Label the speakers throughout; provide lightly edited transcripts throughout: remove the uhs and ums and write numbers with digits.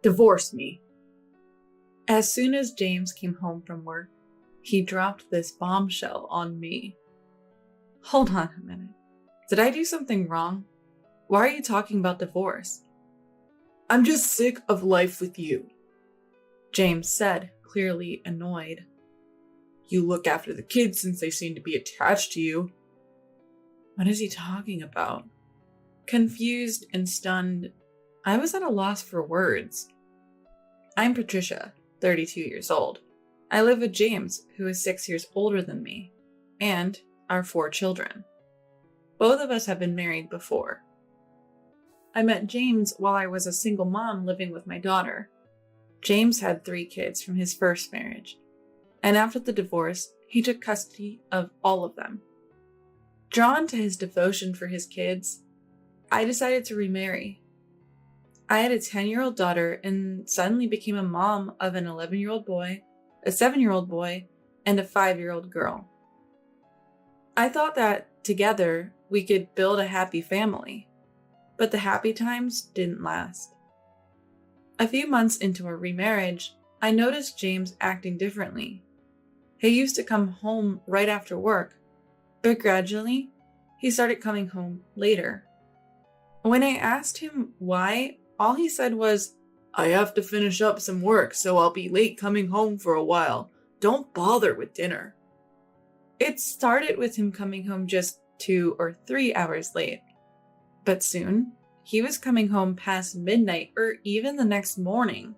Speaker 1: Divorce me.
Speaker 2: As soon as James came home from work, he dropped this bombshell on me. Hold on a minute. Did I do something wrong? Why are you talking about divorce?
Speaker 1: I'm just sick of life with you,
Speaker 2: James said, clearly annoyed.
Speaker 1: You look after the kids since they seem to be attached to you.
Speaker 2: What is he talking about? Confused and stunned, I was at a loss for words. I'm Patricia, 32 years old. I live with James, who is 6 years older than me, and our 4 children. Both of us have been married before. I met James while I was a single mom living with my daughter. James had 3 kids from his first marriage, and after the divorce, he took custody of all of them. Drawn to his devotion for his kids, I decided to remarry. I had a 10-year-old daughter and suddenly became a mom of an 11-year-old boy, a 7-year-old boy, and a 5-year-old girl. I thought that together we could build a happy family, but the happy times didn't last. A few months into our remarriage, I noticed James acting differently. He used to come home right after work, but gradually, he started coming home later. When I asked him why, all he said was,
Speaker 1: I have to finish up some work, so I'll be late coming home for a while. Don't bother with dinner.
Speaker 2: It started with him coming home just 2 or 3 hours late. But soon, he was coming home past midnight or even the next morning.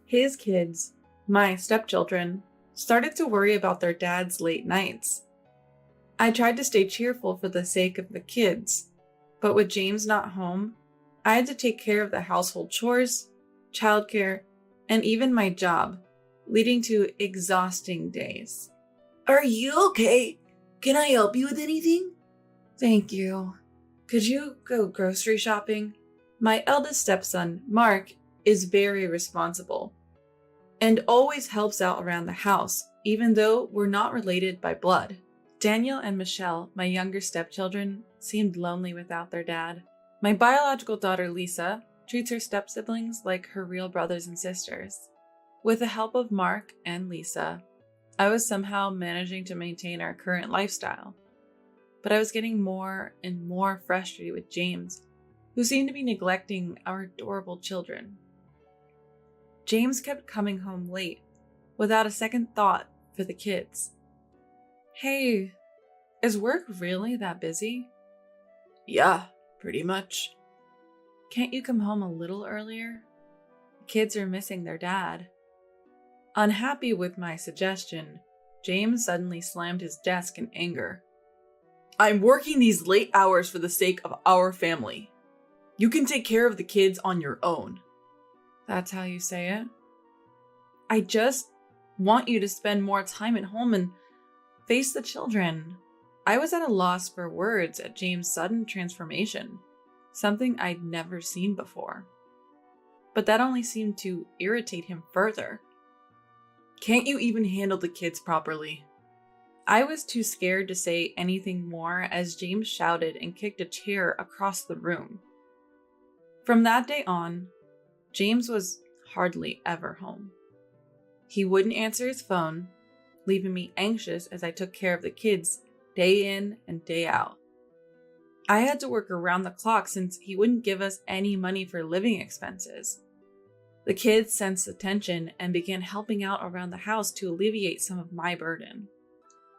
Speaker 2: His kids, my stepchildren, started to worry about their dad's late nights. I tried to stay cheerful for the sake of the kids, but with James not home, I had to take care of the household chores, childcare, and even my job, leading to exhausting days.
Speaker 1: Are you okay? Can I help you with anything?
Speaker 2: Thank you. Could you go grocery shopping? My eldest stepson, Mark, is very responsible and always helps out around the house, even though we're not related by blood. Daniel and Michelle, my younger stepchildren, seemed lonely without their dad. My biological daughter, Lisa, treats her step-siblings like her real brothers and sisters. With the help of Mark and Lisa, I was somehow managing to maintain our current lifestyle. But I was getting more and more frustrated with James, who seemed to be neglecting our adorable children. James kept coming home late, without a second thought for the kids. Hey, is work really that busy?
Speaker 1: Yeah, pretty much.
Speaker 2: Can't you come home a little earlier? The kids are missing their dad. Unhappy with my suggestion, James suddenly slammed his desk in anger.
Speaker 1: I'm working these late hours for the sake of our family. You can take care of the kids on your own.
Speaker 2: That's how you say it? I just want you to spend more time at home and face the children. I was at a loss for words at James' sudden transformation, something I'd never seen before. But that only seemed to irritate him further.
Speaker 1: Can't you even handle the kids properly?
Speaker 2: I was too scared to say anything more as James shouted and kicked a chair across the room. From that day on, James was hardly ever home. He wouldn't answer his phone, leaving me anxious as I took care of the kids day in and day out. I had to work around the clock since he wouldn't give us any money for living expenses. The kids sensed the tension and began helping out around the house to alleviate some of my burden.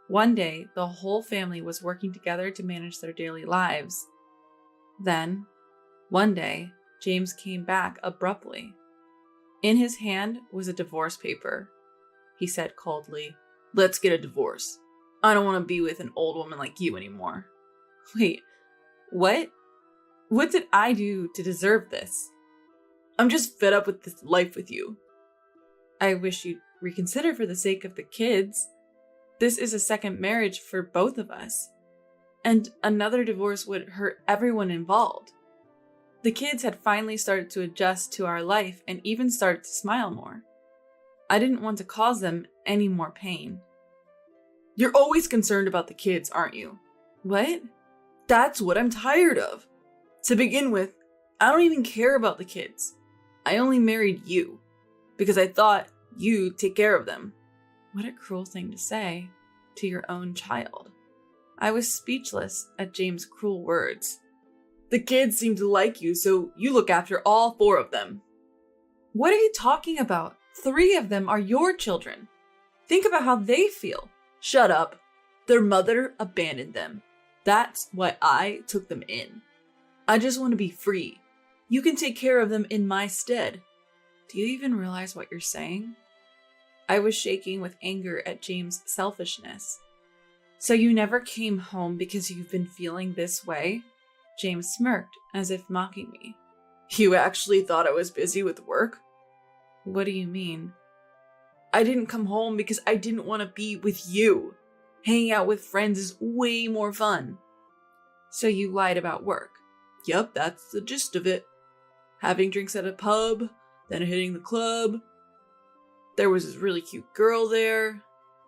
Speaker 2: One day, the whole family was working together to manage their daily lives. Then, one day, James came back abruptly. In his hand was a divorce paper. He said coldly,
Speaker 1: "Let's get a divorce. I don't want to be with an old woman like you anymore."
Speaker 2: Wait, what? What did I do to deserve this?
Speaker 1: I'm just fed up with this life with you.
Speaker 2: I wish you'd reconsider for the sake of the kids. This is a second marriage for both of us, and another divorce would hurt everyone involved. The kids had finally started to adjust to our life and even started to smile more. I didn't want to cause them any more pain.
Speaker 1: You're always concerned about the kids, aren't you?
Speaker 2: What?
Speaker 1: That's what I'm tired of. To begin with, I don't even care about the kids. I only married you because I thought you'd take care of them.
Speaker 2: What a cruel thing to say to your own child. I was speechless at James' cruel words.
Speaker 1: The kids seem to like you, so you look after all 4 of them.
Speaker 2: What are you talking about? 3 of them are your children. Think about how they feel.
Speaker 1: Shut up. Their mother abandoned them. That's why I took them in. I just want to be free. You can take care of them in my stead.
Speaker 2: Do you even realize what you're saying? I was shaking with anger at James' selfishness. So you never came home because you've been feeling this way? James smirked, as if mocking me.
Speaker 1: You actually thought I was busy with work?
Speaker 2: What do you mean?
Speaker 1: I didn't come home because I didn't want to be with you. Hanging out with friends is way more fun.
Speaker 2: So you lied about work?
Speaker 1: Yup, that's the gist of it. Having drinks at a pub, then hitting the club. There was this really cute girl there.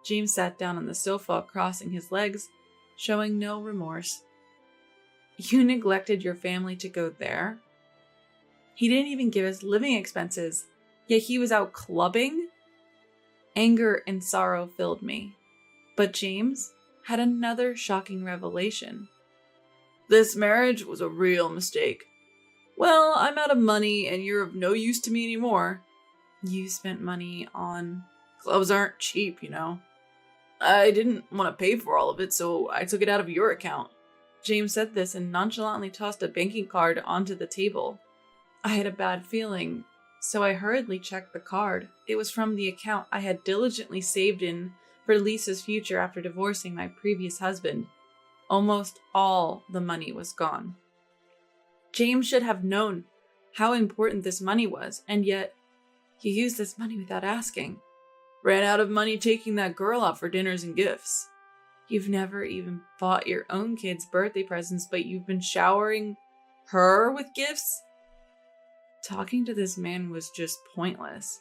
Speaker 2: James sat down on the sofa, crossing his legs, showing no remorse. You neglected your family to go there? He didn't even give us living expenses, yet he was out clubbing? Anger and sorrow filled me. But James had another shocking revelation.
Speaker 1: This marriage was a real mistake. Well, I'm out of money and you're of no use to me anymore.
Speaker 2: You spent money on...
Speaker 1: Clubs aren't cheap, you know. I didn't want to pay for all of it, so I took it out of your account.
Speaker 2: James said this and nonchalantly tossed a banking card onto the table. I had a bad feeling, so I hurriedly checked the card. It was from the account I had diligently saved in for Lisa's future after divorcing my previous husband. Almost all the money was gone. James should have known how important this money was, and yet he used this money without asking.
Speaker 1: Ran out of money taking that girl out for dinners and gifts.
Speaker 2: You've never even bought your own kids birthday presents, but you've been showering her with gifts? Talking to this man was just pointless.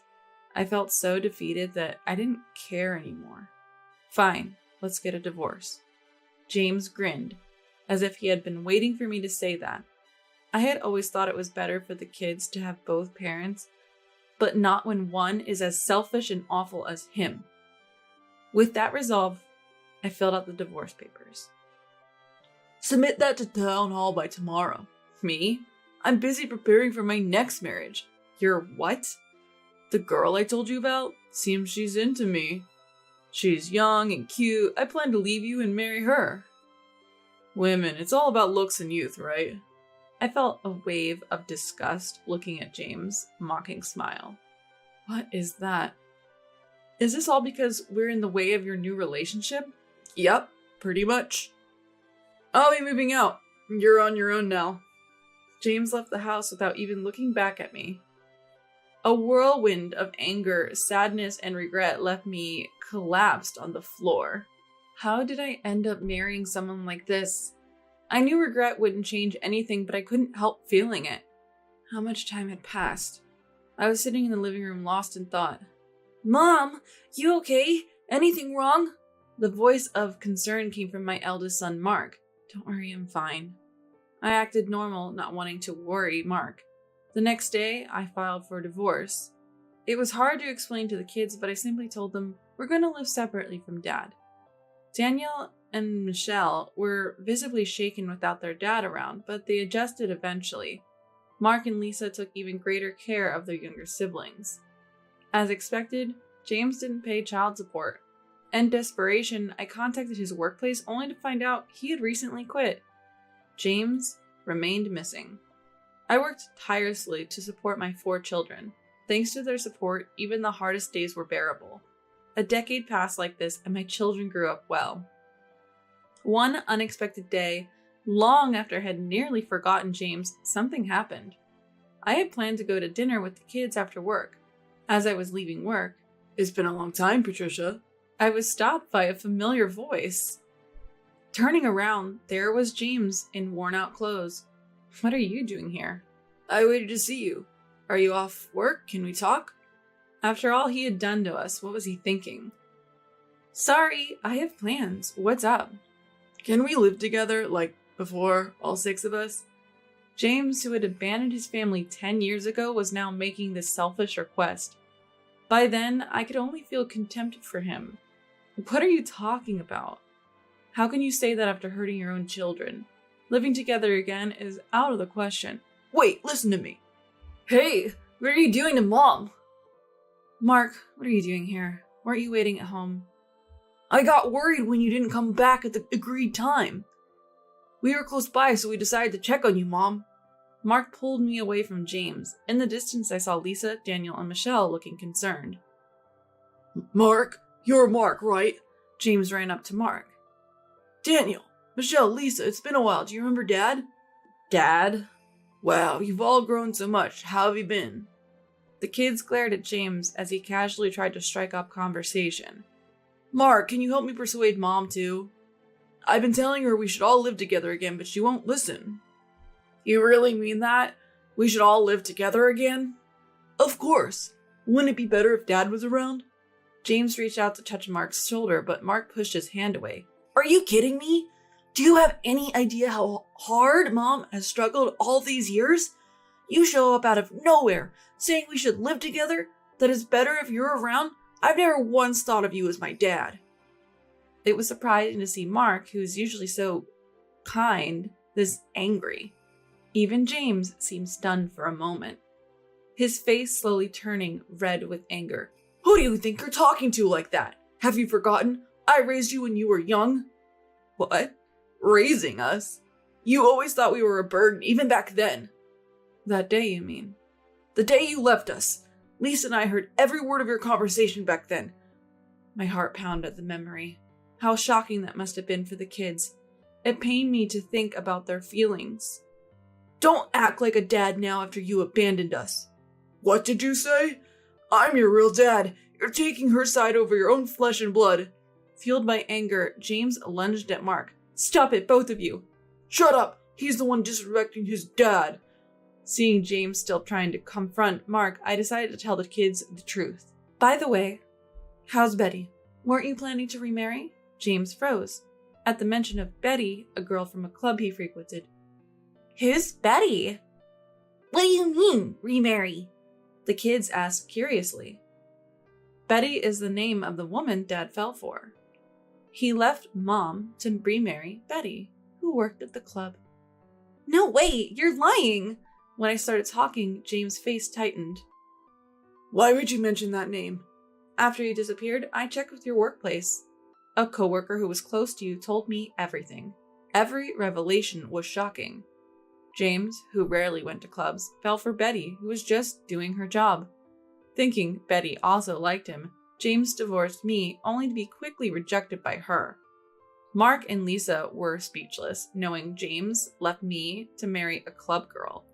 Speaker 2: I felt so defeated that I didn't care anymore. Fine, let's get a divorce. James grinned, as if he had been waiting for me to say that. I had always thought it was better for the kids to have both parents, but not when one is as selfish and awful as him. With that resolve, I filled out the divorce papers.
Speaker 1: Submit that to town hall by tomorrow.
Speaker 2: Me?
Speaker 1: I'm busy preparing for my next marriage.
Speaker 2: Your what?
Speaker 1: The girl I told you about? Seems she's into me. She's young and cute. I plan to leave you and marry her. Women, it's all about looks and youth, right?
Speaker 2: I felt a wave of disgust looking at James' mocking smile. What is that? Is this all because we're in the way of your new relationship?
Speaker 1: Yep, pretty much. I'll be moving out. You're on your own now.
Speaker 2: James left the house without even looking back at me. A whirlwind of anger, sadness, and regret left me collapsed on the floor. How did I end up marrying someone like this? I knew regret wouldn't change anything, but I couldn't help feeling it. How much time had passed? I was sitting in the living room lost in thought. Mom, you okay? Anything wrong? The voice of concern came from my eldest son, Mark. Don't worry, I'm fine. I acted normal, not wanting to worry Mark. The next day, I filed for divorce. It was hard to explain to the kids, but I simply told them, we're going to live separately from Dad. Danielle and Michelle were visibly shaken without their dad around, but they adjusted eventually. Mark and Lisa took even greater care of their younger siblings. As expected, James didn't pay child support. In desperation, I contacted his workplace only to find out he had recently quit. James remained missing. I worked tirelessly to support my 4 children. Thanks to their support, even the hardest days were bearable. A decade passed like this, and my children grew up well. One unexpected day, long after I had nearly forgotten James, something happened. I had planned to go to dinner with the kids after work. As I was leaving work,
Speaker 1: It's been a long time, Patricia.
Speaker 2: I was stopped by a familiar voice. Turning around, there was James in worn-out clothes. What are you doing here?
Speaker 1: I waited to see you. Are you off work? Can we talk?
Speaker 2: After all he had done to us, what was he thinking? Sorry, I have plans. What's up?
Speaker 1: Can we live together, like before, all 6 of us? James, who had abandoned his family 10 years ago, was now making this selfish request. By then, I could only feel contempt for him. What are you talking about? How can you say that after hurting your own children? Living together again is out of the question. Wait, listen to me. Hey, what are you doing to Mom?
Speaker 2: Mark, what are you doing here? Weren't you waiting at home?
Speaker 1: I got worried when you didn't come back at the agreed time. We were close by, so we decided to check on you, Mom.
Speaker 2: Mark pulled me away from James. In the distance, I saw Lisa, Daniel, and Michelle looking concerned.
Speaker 1: Mark, you're Mark, right?
Speaker 2: James ran up to Mark.
Speaker 1: Daniel, Michelle, Lisa, it's been a while. Do you remember Dad?
Speaker 2: Dad?
Speaker 1: Wow, you've all grown so much. How have you been?
Speaker 2: The kids glared at James as he casually tried to strike up conversation.
Speaker 1: Mark, can you help me persuade Mom too? I've been telling her we should all live together again, but she won't listen. You really mean that? We should all live together again? Of course. Wouldn't it be better if Dad was around?
Speaker 2: James reached out to touch Mark's shoulder, but Mark pushed his hand away.
Speaker 1: Are you kidding me? Do you have any idea how hard Mom has struggled all these years? You show up out of nowhere, saying we should live together, that it's better if you're around. I've never once thought of you as my dad.
Speaker 2: It was surprising to see Mark, who is usually so kind, this angry. Even James seemed stunned for a moment, his face slowly turning red with anger.
Speaker 1: Who do you think you're talking to like that? Have you forgotten? I raised you when you were young. What? Raising us? You always thought we were a burden, even back then.
Speaker 2: That day, you mean?
Speaker 1: The day you left us. Lisa and I heard every word of your conversation back then.
Speaker 2: My heart pounded at the memory. How shocking that must have been for the kids. It pained me to think about their feelings.
Speaker 1: Don't act like a dad now after you abandoned us. What did you say? I'm your real dad. You're taking her side over your own flesh and blood.
Speaker 2: Fueled by anger, James lunged at Mark. Stop it, both of you.
Speaker 1: Shut up. He's the one disrespecting his dad.
Speaker 2: Seeing James still trying to confront Mark, I decided to tell the kids the truth. By the way, how's Betty? Weren't you planning to remarry? James froze at the mention of Betty, a girl from a club he frequented. Who's Betty?
Speaker 3: What do you mean, remarry?
Speaker 2: The kids asked curiously. Betty is the name of the woman Dad fell for. He left Mom to remarry Betty, who worked at the club. No way, you're lying! When I started talking, James' face tightened.
Speaker 1: Why would you mention that name?
Speaker 2: After you disappeared, I checked with your workplace. A coworker who was close to you told me everything. Every revelation was shocking. James, who rarely went to clubs, fell for Betty, who was just doing her job. Thinking Betty also liked him, James divorced me, only to be quickly rejected by her. Mark and Lisa were speechless, knowing James left me to marry a club girl.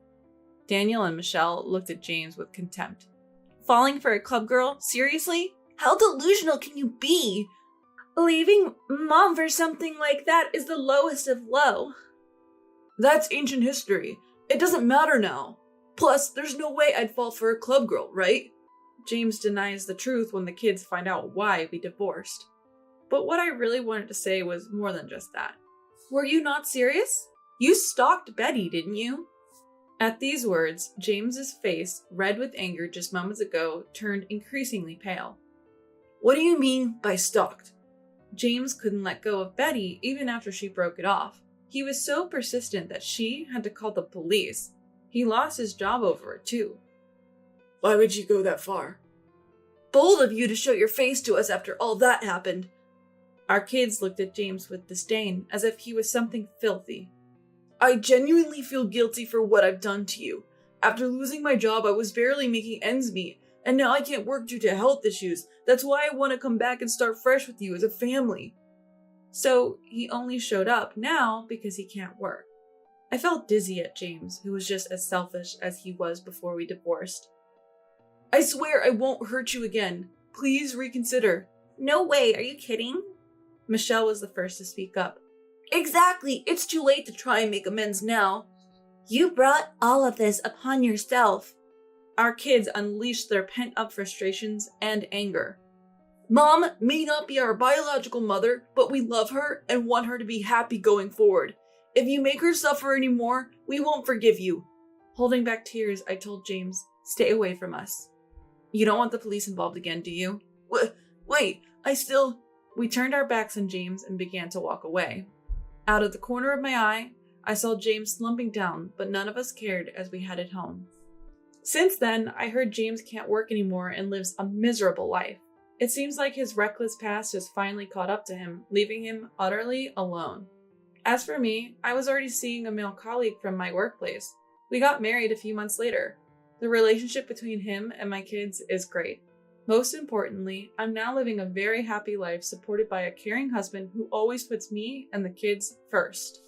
Speaker 2: Daniel and Michelle looked at James with contempt. Falling for a club girl? Seriously? How delusional can you be? Leaving Mom for something like that is the lowest of low.
Speaker 1: That's ancient history. It doesn't matter now. Plus, there's no way I'd fall for a club girl, right?
Speaker 2: James denies the truth when the kids find out why we divorced. But what I really wanted to say was more than just that. Were you not serious? You stalked Betty, didn't you? At these words, James's face, red with anger just moments ago, turned increasingly pale.
Speaker 1: What do you mean by stalked?
Speaker 2: James couldn't let go of Betty even after she broke it off. He was so persistent that she had to call the police. He lost his job over it too.
Speaker 1: Why would you go that far? Bold of you to show your face to us after all that happened.
Speaker 2: Our kids looked at James with disdain, as if he was something filthy.
Speaker 1: I genuinely feel guilty for what I've done to you. After losing my job, I was barely making ends meet, and now I can't work due to health issues. That's why I want to come back and start fresh with you as a family.
Speaker 2: So he only showed up now because he can't work. I felt dizzy at James, who was just as selfish as he was before we divorced.
Speaker 1: I swear I won't hurt you again. Please reconsider.
Speaker 3: No way, are you kidding?
Speaker 2: Michelle was the first to speak up.
Speaker 1: Exactly, it's too late to try and make amends now.
Speaker 3: You brought all of this upon yourself.
Speaker 2: Our kids unleashed their pent-up frustrations and anger.
Speaker 1: Mom may not be our biological mother, but we love her and want her to be happy going forward. If you make her suffer anymore, we won't forgive you. Holding back tears, I told James, stay away from us. You don't want the police involved again, do you? Wait, We turned our backs on James and began to walk away. Out of the corner of my eye, I saw James slumping down, but none of us cared as we headed home. Since then, I heard James can't work anymore and lives a miserable life. It seems like his reckless past has finally caught up to him, leaving him utterly alone. As for me, I was already seeing a male colleague from my workplace. We got married a few months later. The relationship between him and my kids is great. Most importantly, I'm now living a very happy life supported by a caring husband who always puts me and the kids first.